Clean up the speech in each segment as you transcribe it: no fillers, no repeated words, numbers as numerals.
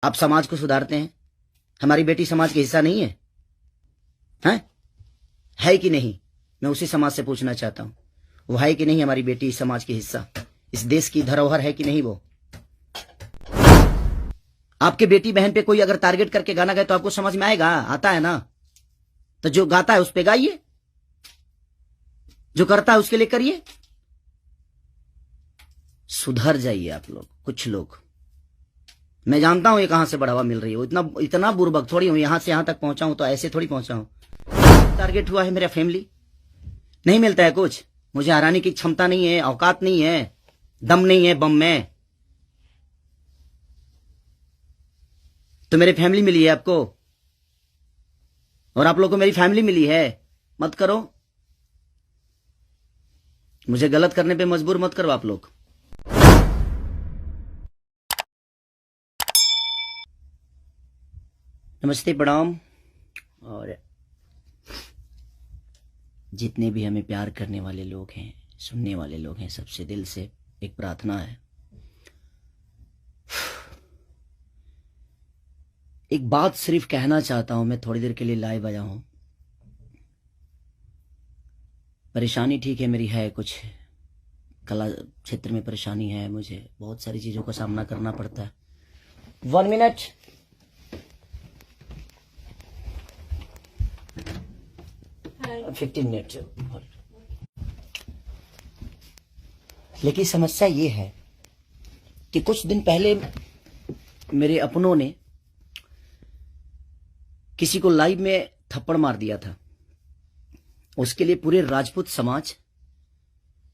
आप समाज को सुधारते हैं। हमारी बेटी समाज का हिस्सा नहीं है? है कि नहीं? मैं उसी समाज से पूछना चाहता हूं, वो है कि नहीं हमारी बेटी समाज की हिस्सा? इस देश की धरोहर है कि नहीं वो? आपके बेटी बहन पे कोई अगर टारगेट करके गाना गाए तो आपको समझ में आएगा? आता है ना? तो जो गाता है उस पे गाइए, जो करता है उसके लिए करिए। सुधर जाइए आप लोग, कुछ लोग। मैं जानता हूं ये कहां से बढ़ावा मिल रही है, इतना बुर्बक थोड़ी हूं। यहां से यहां तक पहुंचा हूं तो ऐसे थोड़ी पहुंचा हूं। टारगेट हुआ है मेरा फैमिली, नहीं मिलता है कुछ। मुझे हराने की क्षमता नहीं है, औकात नहीं है, दम नहीं है बम में। तो मेरी फैमिली मिली है आपको, और आप लोगों को मेरी फैमिली मिली है। मत करो, मुझे गलत करने पे मजबूर मत करो आप लोग। नमस्ते, प्रणाम। और जितने भी हमें प्यार करने वाले लोग हैं, सुनने वाले लोग हैं, सबसे दिल से एक प्रार्थना है। एक बात सिर्फ कहना चाहता हूं, मैं थोड़ी देर के लिए लाइव आया हूं। परेशानी ठीक है मेरी, है कुछ कला क्षेत्र में परेशानी है, मुझे बहुत सारी चीजों का सामना करना पड़ता है। 1 मिनट। हाँ। 15 मिनट। लेकिन समस्या ये है कि कुछ दिन पहले मेरे अपनों ने किसी को लाइव में थप्पड़ मार दिया था। उसके लिए पूरे राजपूत समाज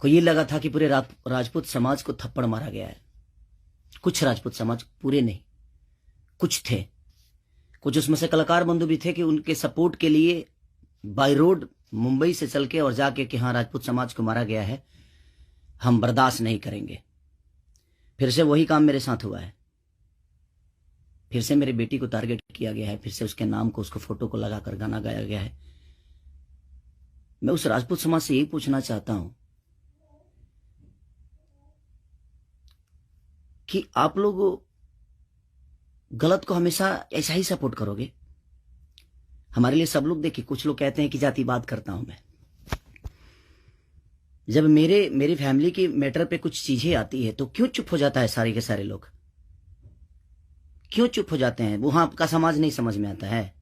को ये लगा था कि पूरे राजपूत समाज को थप्पड़ मारा गया है। कुछ राजपूत समाज, पूरे नहीं, कुछ थे। कुछ उसमें से कलाकार बंधु भी थे कि उनके सपोर्ट के लिए बाय रोड मुंबई से चल के और जाके कि हाँ राजपूत समाज को मारा गया है, हम बर्दाश्त नहीं करेंगे। फिर से वही काम मेरे साथ हुआ है। फिर से मेरी बेटी को टारगेट किया गया है, फिर से उसके नाम को, उसको फोटो को लगाकर गाना गाया गया है। मैं उस राजपूत समाज से यही पूछना चाहता हूं कि आप लोग गलत को हमेशा ऐसा ही सपोर्ट करोगे? हमारे लिए सब लोग देखिए, कुछ लोग कहते हैं कि जातिवाद करता हूं मैं। जब मेरी फैमिली की मैटर पे कुछ चीजें आती है तो क्यों चुप हो जाता है सारे के सारे लोग? क्यों चुप हो जाते हैं? वहां आपका समाज नहीं समझ में आता है?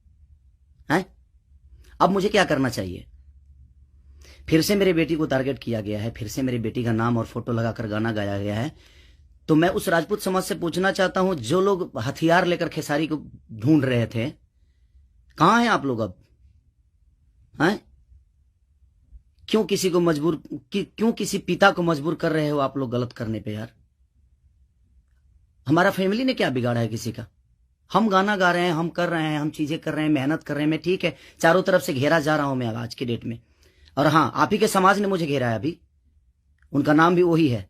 अब मुझे क्या करना चाहिए? फिर से मेरी बेटी को टारगेट किया गया है, फिर से मेरी बेटी का नाम और फोटो लगाकर गाना गाया गया है। तो मैं उस राजपूत समाज से पूछना चाहता हूं, जो लोग हथियार लेकर खेसारी को ढूंढ रहे थे, कहां हैं आप लोग अब? क्यों किसी को मजबूर, क्यों किसी पिता को मजबूर कर रहे हो आप लोग गलत करने पे? यार, हमारा फैमिली ने क्या बिगाड़ा है किसी का? हम गाना गा रहे हैं, हम कर रहे हैं, हम चीजें कर रहे हैं, मेहनत कर रहे हैं। मैं ठीक है, चारों तरफ से घेरा जा रहा हूं मैं आज की डेट में। और हाँ, आप ही के समाज ने मुझे घेरा है अभी। उनका नाम भी वही है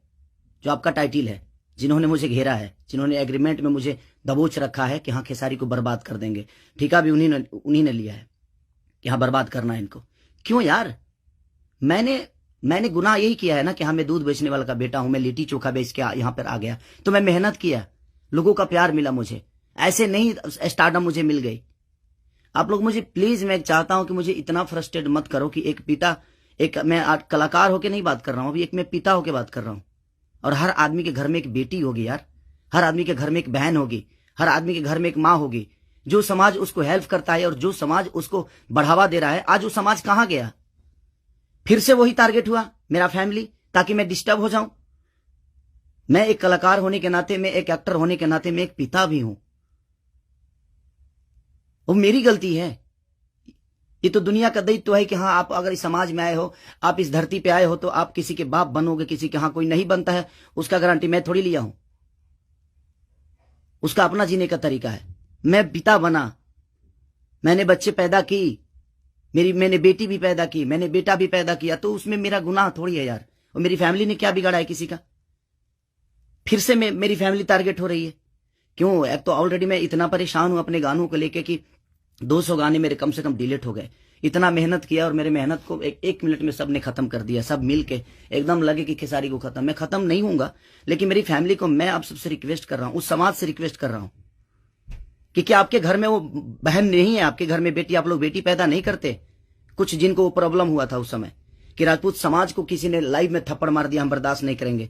जो आपका टाइटिल है, जिन्होंने मुझे घेरा है, जिन्होंने एग्रीमेंट में मुझे दबोच रखा है कि हाँ खेसारी को बर्बाद कर देंगे। ठेका भी उन्हीं ने लिया है कि हाँ बर्बाद करना है इनको। क्यों यार? मैंने गुनाह यही किया है ना कि हाँ मैं दूध बेचने वाला का बेटा हूं, मैं लिट्टी चोखा बेच के यहां पर आ गया, तो मैं मेहनत किया, लोगों का प्यार मिला मुझे। ऐसे नहीं स्टारडम मुझे मिल गई। आप लोग मुझे प्लीज, मैं चाहता हूं कि मुझे इतना फ्रस्ट्रेट मत करो कि एक पिता, मैं कलाकार होके नहीं बात कर रहा हूं, अभी एक मैं पिता होके बात कर रहा हूं। और हर आदमी के घर में एक बेटी होगी यार, हर आदमी के घर में एक बहन होगी, हर आदमी के घर में एक माँ होगी। जो समाज उसको हेल्प करता है और जो समाज उसको बढ़ावा दे रहा है, आज वो समाज कहां गया? फिर से वही टारगेट हुआ, मेरा फैमिली, ताकि मैं डिस्टर्ब हो जाऊं। मैं एक कलाकार होने के नाते, मैं एक एक्टर होने के नाते, मैं एक पिता भी हूं। वो मेरी गलती है। ये तो दुनिया का दायित्व है कि हाँ आप अगर इस समाज में आए हो, आप इस धरती पे आए हो, तो आप किसी के बाप बनोगे, किसी के। हाँ, कोई नहीं बनता है उसका गारंटी मैं थोड़ी लिया हूं। उसका अपना जीने का तरीका है। मैं पिता बना, मैंने बच्चे पैदा की, मैंने बेटी भी पैदा की, मैंने बेटा भी पैदा किया, तो उसमें मेरा गुनाह थोड़ी है यार। और मेरी फैमिली ने क्या बिगाड़ा है किसी का? फिर से मेरी फैमिली टारगेट हो रही है। क्यों? एक तो ऑलरेडी मैं इतना परेशान हूं अपने गानों को लेके कि 200 गाने मेरे कम से कम डिलीट हो गए। इतना मेहनत किया और मेरे मेहनत को एक मिनट में सबने खत्म कर दिया। सब मिलके एकदम लगे कि खेसारी को खत्म। मैं खत्म नहीं हूंगा, लेकिन मेरी फैमिली को मैं आप सबसे रिक्वेस्ट कर रहा हूं, उस समाज से रिक्वेस्ट कर रहा हूं कि क्या आपके घर में वो बहन नहीं है, आपके घर में बेटी, आप लोग बेटी पैदा नहीं करते? कुछ जिनको वो प्रॉब्लम हुआ था उस समय कि राजपूत समाज को किसी ने लाइव में थप्पड़ मार दिया, हम बर्दाश्त नहीं करेंगे।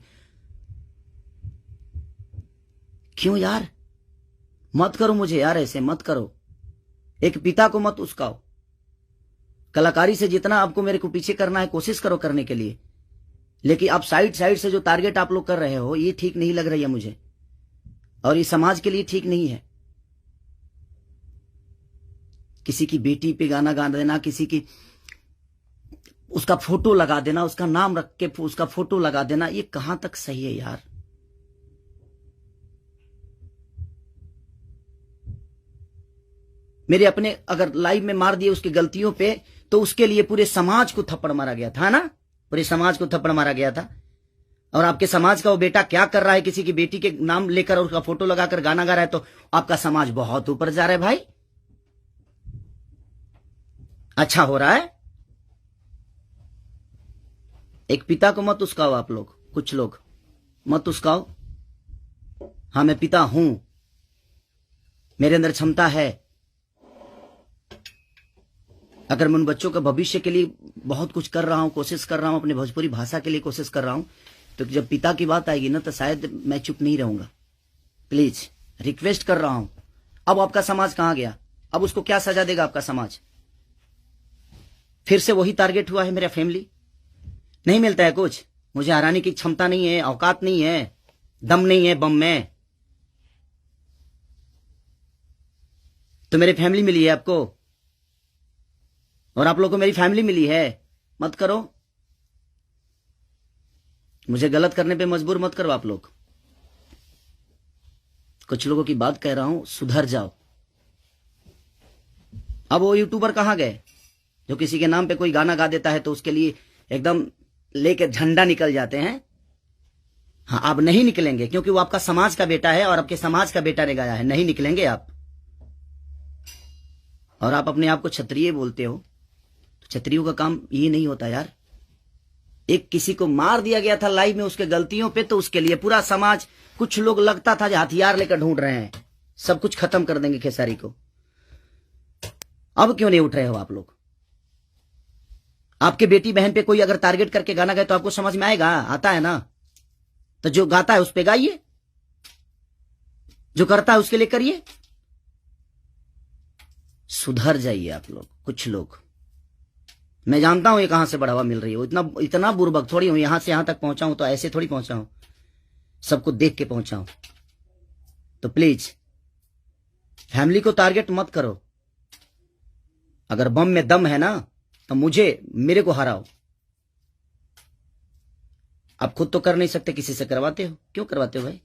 क्यों यार? मत करो मुझे यार, ऐसे मत करो। एक पिता को मत उस्काओ। कलाकारी से जितना आपको मेरे को पीछे करना है कोशिश करो करने के लिए, लेकिन आप साइड से जो टारगेट आप लोग कर रहे हो ये ठीक नहीं लग रही है मुझे, और ये समाज के लिए ठीक नहीं है। किसी की बेटी पे गाना गा देना, किसी की उसका फोटो लगा देना, उसका नाम रख के उसका फोटो लगा देना, ये कहां तक सही है यार? मेरे अपने अगर लाइव में मार दिए उसकी गलतियों पे, तो उसके लिए पूरे समाज को थप्पड़ मारा गया था ना, पूरे समाज को थप्पड़ मारा गया था। और आपके समाज का वो बेटा क्या कर रहा है, किसी की बेटी के नाम लेकर उसका फोटो लगाकर गाना गा रहा है, तो आपका समाज बहुत ऊपर जा रहा है भाई। अच्छा हो रहा है। एक पिता को मत उस्काओ आप लोग, कुछ लोग मत उस्काओ। हाँ, मैं पिता हूं, मेरे अंदर क्षमता है। अगर मैं उन बच्चों का भविष्य के लिए बहुत कुछ कर रहा हूं, कोशिश कर रहा हूं, अपने भोजपुरी भाषा के लिए कोशिश कर रहा हूं, तो जब पिता की बात आएगी ना, तो शायद मैं चुप नहीं रहूंगा। प्लीज रिक्वेस्ट कर रहा हूं। अब आपका समाज कहां गया? अब उसको क्या सजा देगा आपका समाज? फिर से वही टारगेट हुआ है मेरा फैमिली। नहीं मिलता है कुछ, मुझे हराने की क्षमता नहीं है, औकात नहीं है, दम नहीं है बम में, तो मेरी फैमिली मिली है आपको, और आप लोगों को मेरी फैमिली मिली है। मत करो, मुझे गलत करने पे मजबूर मत करो आप लोग। कुछ लोगों की बात कह रहा हूं, सुधर जाओ। अब वो यूट्यूबर कहां गए जो किसी के नाम पे कोई गाना गा देता है तो उसके लिए एकदम लेके झंडा निकल जाते हैं? हाँ, आप नहीं निकलेंगे, क्योंकि वो आपका समाज का बेटा है और आपके समाज का बेटा ने गाया है। नहीं निकलेंगे आप। और आप अपने आप को क्षत्रिय बोलते हो, तो क्षत्रियों का काम ये नहीं होता यार। एक किसी को मार दिया गया था लाइव में उसके गलतियों पे, तो उसके लिए पूरा समाज, कुछ लोग लगता था जो हथियार लेकर ढूंढ रहे हैं, सब कुछ खत्म कर देंगे खेसारी को। अब क्यों नहीं उठ रहे हो आप लोग? आपके बेटी बहन पे कोई अगर टारगेट करके गाना गाए तो आपको समझ में आएगा? आता है ना, तो जो गाता है उस पे गाइए, जो करता है उसके लिए करिए। सुधर जाइए आप लोग, कुछ लोग। मैं जानता हूं ये कहां से बढ़ावा मिल रही है, इतना बुर्बक थोड़ी हूं। यहां से यहां तक पहुंचा हूं तो ऐसे थोड़ी पहुंचा हूं, सबको देख के पहुंचा हूं। तो प्लीज फैमिली को टारगेट मत करो। अगर बम में दम है ना, तो मेरे को हराओ। आप खुद तो कर नहीं सकते, किसी से करवाते हो। क्यों करवाते हो भाई?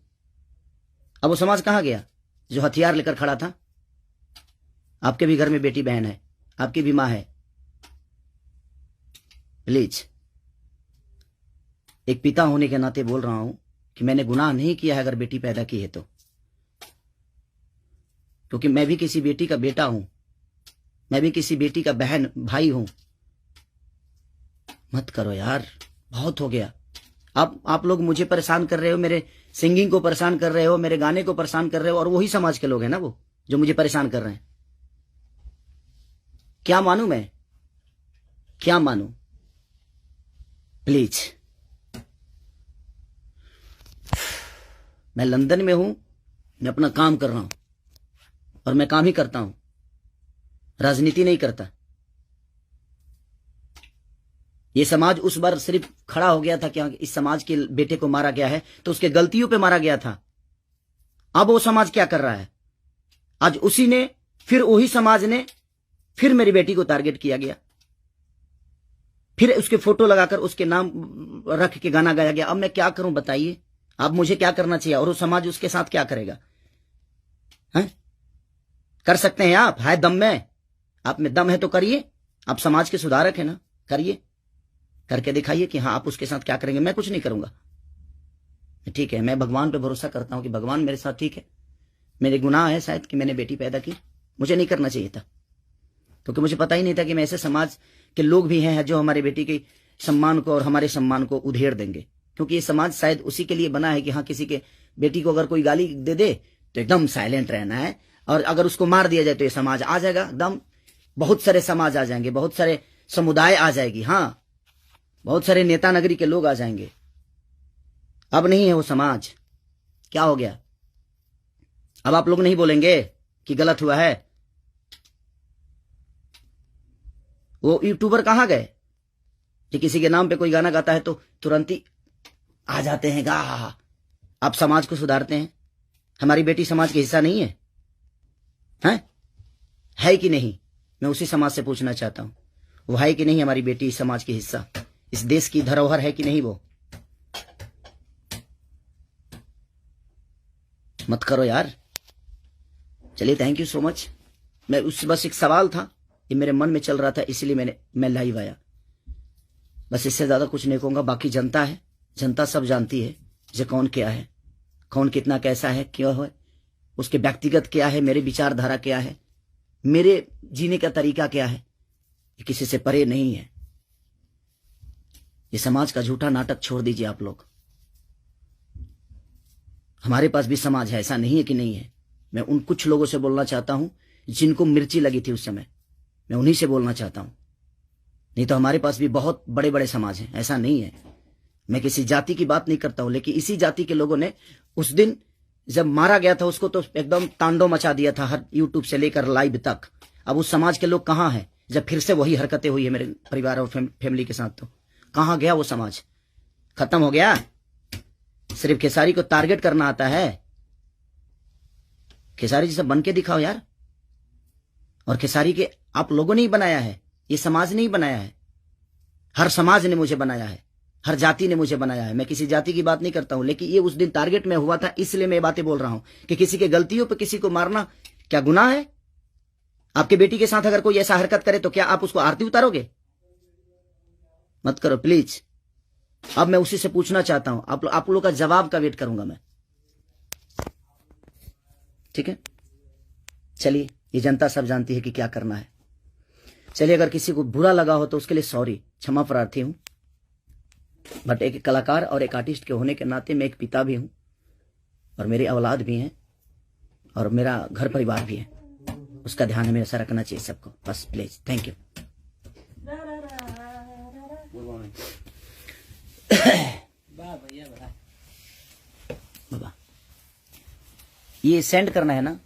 अब वो समाज कहां गया जो हथियार लेकर खड़ा था? आपके भी घर में बेटी बहन है, आपकी भी मां है। प्लीज, एक पिता होने के नाते बोल रहा हूं कि मैंने गुनाह नहीं किया है अगर बेटी पैदा की है तो, क्योंकि मैं भी किसी बेटी का बेटा हूं, मैं भी किसी बेटी का बहन भाई हूं। मत करो यार, बहुत हो गया। अब आप लोग मुझे परेशान कर रहे हो, मेरे सिंगिंग को परेशान कर रहे हो, मेरे गाने को परेशान कर रहे हो, और वही समाज के लोग हैं ना वो जो मुझे परेशान कर रहे हैं। क्या मानूं मैं? क्या मानूं? प्लीज, मैं लंदन में हूं, मैं अपना काम कर रहा हूं, और मैं काम ही करता हूं, राजनीति नहीं करता। ये समाज उस बार सिर्फ खड़ा हो गया था कि इस समाज के बेटे को मारा गया है, तो उसके गलतियों पे मारा गया था। अब वो समाज क्या कर रहा है? आज उसी ने, फिर वही समाज ने, फिर मेरी बेटी को टारगेट किया गया, फिर उसके फोटो लगाकर उसके नाम रख के गाना गाया गया। अब मैं क्या करूं बताइए? अब मुझे क्या करना चाहिए, और वो समाज उसके साथ क्या करेगा? हैं? कर सकते हैं आप? है दम में? आप में दम है तो करिए। आप समाज के सुधारक है ना, करिए, करके दिखाइए कि हाँ आप उसके साथ क्या करेंगे। मैं कुछ नहीं करूंगा, ठीक है। मैं भगवान पे भरोसा करता हूं कि भगवान मेरे साथ ठीक है। मेरे गुनाह है शायद कि मैंने बेटी पैदा की, मुझे नहीं करना चाहिए था, क्योंकि मुझे पता ही नहीं था कि मैं ऐसे समाज के लोग भी हैं जो हमारी बेटी के सम्मान को और हमारे सम्मान को उधेड़ देंगे। क्योंकि ये समाज शायद उसी के लिए बना है कि हाँ, किसी के बेटी को अगर कोई गाली दे दे तो एकदम साइलेंट रहना है, और अगर उसको मार दिया जाए तो ये समाज आ जाएगा एकदम, बहुत सारे समाज आ जाएंगे, बहुत सारे समुदाय आ जाएगी, हाँ, बहुत सारे नेता नगरी के लोग आ जाएंगे। अब नहीं है वो समाज। क्या हो गया? अब आप लोग नहीं बोलेंगे कि गलत हुआ है? वो यूट्यूबर कहां गए कि किसी के नाम पे कोई गाना गाता है तो तुरंत ही आ जाते हैं गा। आप समाज को सुधारते हैं। हमारी बेटी समाज के हिस्सा नहीं है? है कि नहीं? मैं उसी समाज से पूछना चाहता हूं, वो है कि नहीं हमारी बेटी इस समाज के हिस्सा? इस देश की धरोहर है कि नहीं? वो मत करो यार। चलिए, थैंक यू सो मच। मैं उस बस एक सवाल था, ये मेरे मन में चल रहा था, इसलिए मैं लाइव आया। बस इससे ज्यादा कुछ नहीं कहूंगा। बाकी जनता है, जनता सब जानती है जो कौन क्या है, कौन कितना कैसा है, क्यों है, उसके व्यक्तिगत क्या है, मेरे विचारधारा क्या है, मेरे जीने का तरीका क्या है, ये किसी से परे नहीं है। ये समाज का झूठा नाटक छोड़ दीजिए आप लोग। हमारे पास भी समाज है, ऐसा नहीं है कि नहीं है। मैं उन कुछ लोगों से बोलना चाहता हूं जिनको मिर्ची लगी थी उस समय, मैं उन्हीं से बोलना चाहता हूं। नहीं तो हमारे पास भी बहुत बड़े बड़े समाज हैं, ऐसा नहीं है। मैं किसी जाति की बात नहीं करता हूं, लेकिन इसी जाति के लोगों ने उस दिन जब मारा गया था उसको तो एकदम तांडव मचा दिया था, हर यूट्यूब से लेकर लाइव तक। अब उस समाज के लोग कहां हैं जब फिर से वही हरकतें हुई है मेरे परिवार और फैमिली के साथ? तो कहां गया वो समाज? खत्म हो गया? सिर्फ खेसारी को टारगेट करना आता है? खेसारी जैसा बन के दिखाओ यार। और खेसारी के आप लोगों ने ही बनाया है, ये समाज ने ही बनाया है। हर समाज ने मुझे बनाया है, हर जाति ने मुझे बनाया है। मैं किसी जाति की बात नहीं करता हूं, लेकिन ये उस दिन टारगेट में हुआ था, इसलिए मैं ये बातें बोल रहा हूं कि किसी के गलतियों पर किसी को मारना क्या गुनाह है? आपके बेटी के साथ अगर कोई ऐसा हरकत करे तो क्या आप उसको आरती उतारोगे? मत करो प्लीज। अब मैं उसी से पूछना चाहता हूं, आप लोगों का जवाब का वेट करूंगा मैं। ठीक है, चलिए, ये जनता सब जानती है कि क्या करना है। चलिए, अगर किसी को बुरा लगा हो तो उसके लिए सॉरी, क्षमा प्रार्थी हूं। बट एक कलाकार और एक आर्टिस्ट के होने के नाते मैं एक पिता भी हूं, और मेरी औलाद भी हैं, और मेरा घर परिवार भी है। उसका ध्यान हमेशा रखना चाहिए सबको। बस प्लीज, थैंक यू। बाबा, ये सेंड करना है ना?